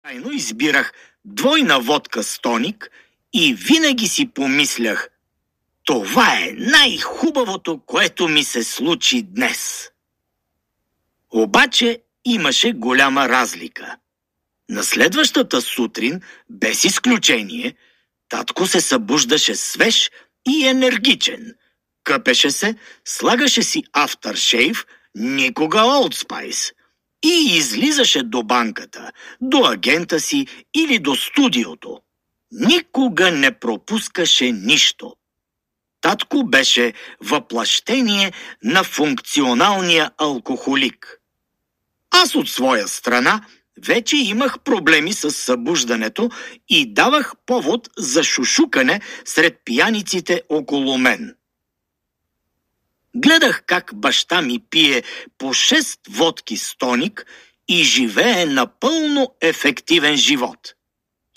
Тайно избирах двойна водка с тоник и винаги си помислях: това е най-хубавото, което ми се случи днес. Обаче имаше голяма разлика. На следващата сутрин, без изключение, татко се събуждаше свеж и енергичен. Къпеше се, слагаше си афтършейв, никога Олд Спайс, и излизаше до банката, до агента си или до студиото. Никога не пропускаше нищо. Татко беше въплъщение на функционалния алкохолик. Аз от своя страна вече имах проблеми с събуждането и давах повод за шушукане сред пияниците около мен. Гледах как баща ми пие по 6 водки с тоник и живее напълно ефективен живот.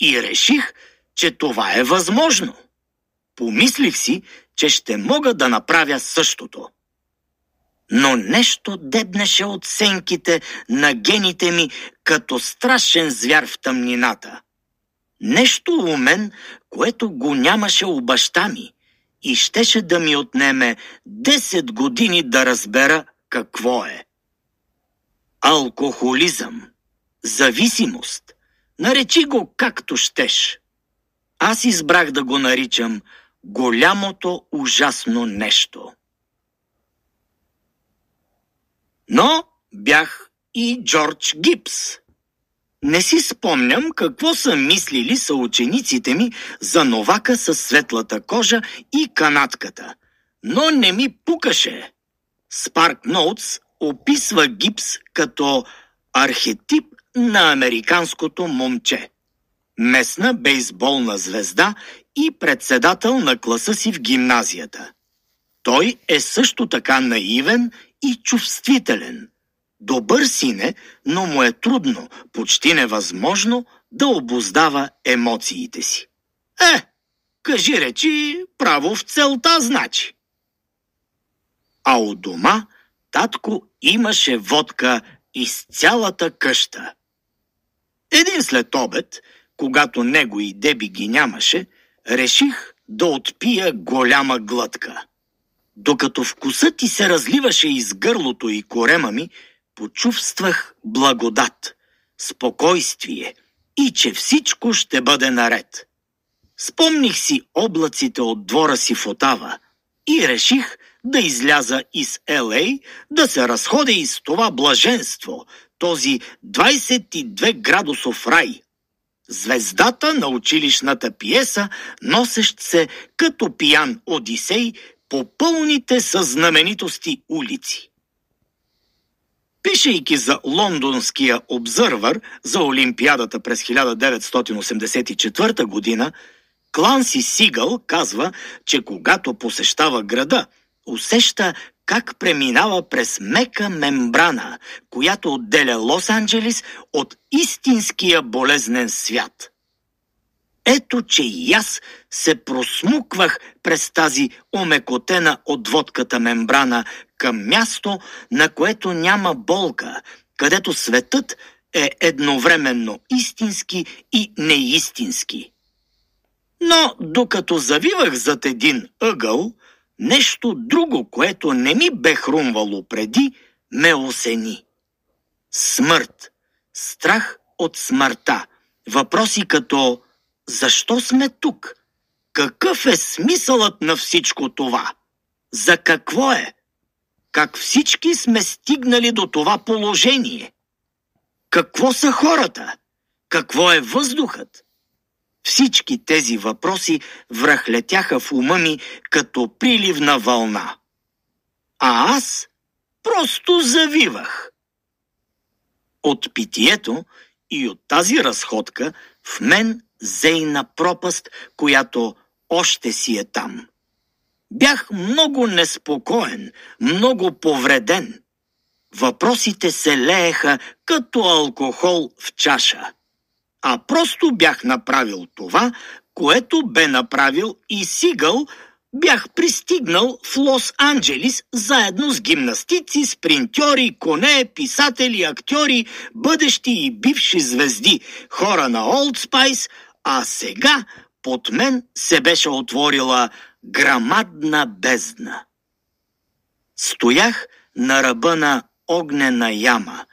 И реших, че това е възможно. Помислих си, че ще мога да направя същото. Но нещо дебнеше от сенките на гените ми като страшен звяр в тъмнината. Нещо у мен, което го нямаше у баща ми и щеше да ми отнеме 10 години да разбера какво е. Алкохолизъм, зависимост, наречи го както щеш. Аз избрах да го наричам голямото ужасно нещо. Но бях и Джордж Гибс. Не си спомням какво са мислили съучениците ми за новака със светлата кожа и канатката, но не ми пукаше. Спарк Ноутс описва Гибс като архетип на американското момче, местна бейсболна звезда и председател на класа си в гимназията. Той е също така наивен и чувствителен. Добър син, но му е трудно, почти невъзможно да обуздава емоциите си. Кажи речи, право в целта значи. А у дома татко имаше водка из цялата къща. Един след обед, когато него и Деби ги нямаше, реших да отпия голяма глътка. Докато вкусът ти се разливаше из гърлото и корема ми, почувствах благодат, спокойствие и че всичко ще бъде наред. Спомних си облаците от двора си в Отава и реших да изляза из Л.А., да се разходя из това блаженство, този 22 градусов рай. Звездата на училищната пиеса, носещ се като пиян Одисей по пълните със знаменитости улици. Пишейки за лондонския обзървър за Олимпиадата през 1984 година, Кланси Сигъл казва, че когато посещава града, усеща как преминава през мека мембрана, която отделя Лос-Анджелис от истинския болезнен свят. Ето, че и аз се просмуквах през тази омекотена от водката мембрана към място, на което няма болка, където светът е едновременно истински и неистински. Но докато завивах зад един ъгъл, нещо друго, което не ми бе хрумвало преди, ме осени. Смърт, страх от смъртта, въпроси като: защо сме тук? Какъв е смисълът на всичко това? За какво е? Как всички сме стигнали до това положение? Какво са хората? Какво е въздухът? Всички тези въпроси връхлетяха в ума ми като приливна вълна. А аз просто завивах. От питието и от тази разходка в мен зейна пропаст, която още си е там. Бях много неспокоен, много повреден. Въпросите се лееха като алкохол в чаша. А просто бях направил това, което бе направил и Сигъл Бях пристигнал в Лос-Анджелис заедно с гимнастици, спринтьори, коне, писатели, актьори, бъдещи и бивши звезди, хора на Олд Спайс, а сега под мен се беше отворила грамадна бездна. Стоях на ръба на огнена яма,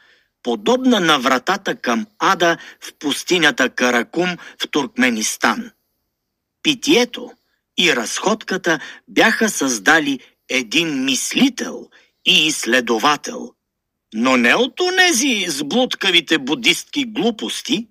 подобна на вратата към ада в пустинята Каракум в Туркменистан. Питието и разходката бяха създали един мислител и изследовател, но не от онези с блудкавите будистки глупости,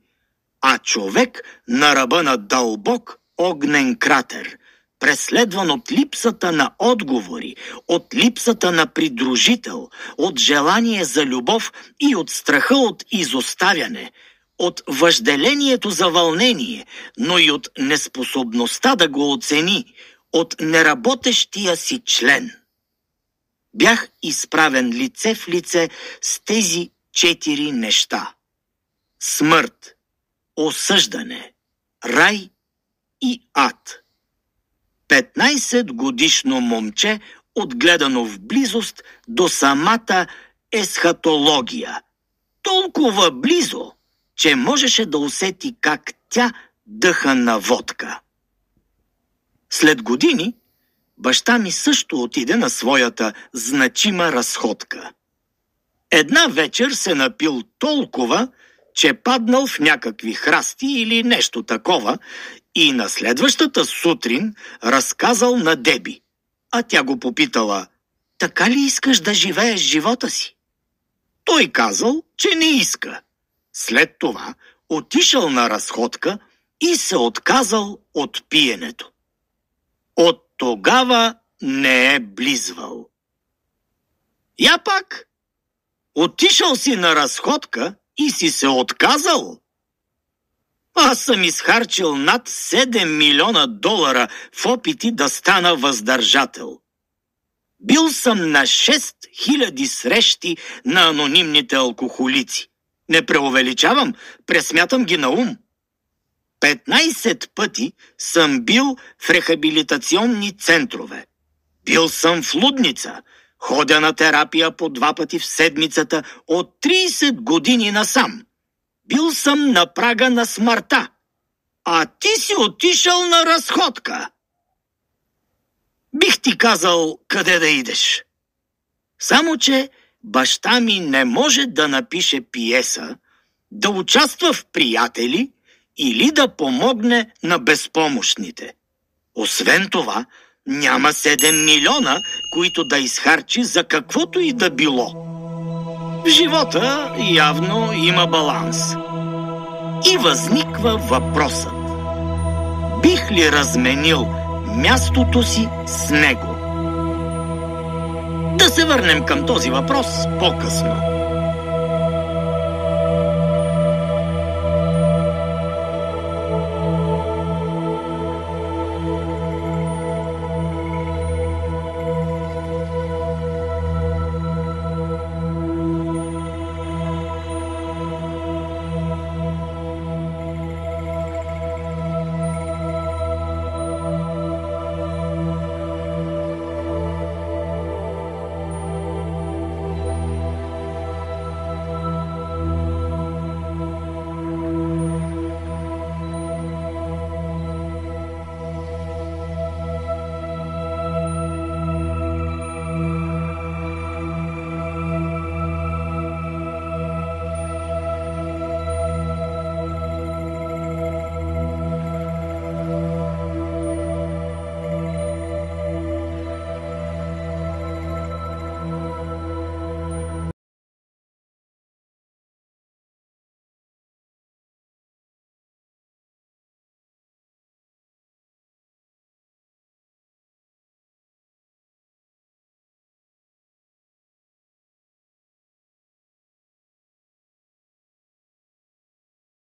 а човек на ръба на дълбок огнен кратер, преследван от липсата на отговори, от липсата на придружител, от желание за любов и от страха от изоставяне, от въжделението за вълнение, но и от неспособността да го оцени, от неработещия си член. Бях изправен лице в лице с тези 4 неща: смърт, осъждане, рай и ад. 15-годишно момче, отгледано в близост до самата есхатология. Толкова близо, че можеше да усети как тя дъха на водка. След години баща ми също отиде на своята значима разходка. Една вечер се напил толкова, че паднал в някакви храсти или нещо такова и на следващата сутрин разказал на Деби. А тя го попитала: така ли искаш да живееш живота си? Той казал, че не иска. След това отишъл на разходка и се отказал от пиенето. От тогава не е близвал. Я пак, отишъл си на разходка и си се отказал? Аз съм изхарчил над 7 милиона долара в опити да стана въздържател. Бил съм на 6000 срещи на анонимните алкохолици. Не преувеличавам, пресмятам ги на ум. 15 пъти съм бил в рехабилитационни центрове. Бил съм в лудница. Ходя на терапия по 2 пъти в седмицата от 30 години насам. Бил съм на прага на смъртта. А ти си отишъл на разходка. Бих ти казал къде да идеш. Само че баща ми не може да напише пиеса, да участва в приятели или да помогне на безпомощните. Освен това, няма 7 милиона, които да изхарчи за каквото и да било. В живота явно има баланс. И възниква въпросът: бих ли разменил мястото си с него? Да се върнем към този въпрос по-късно.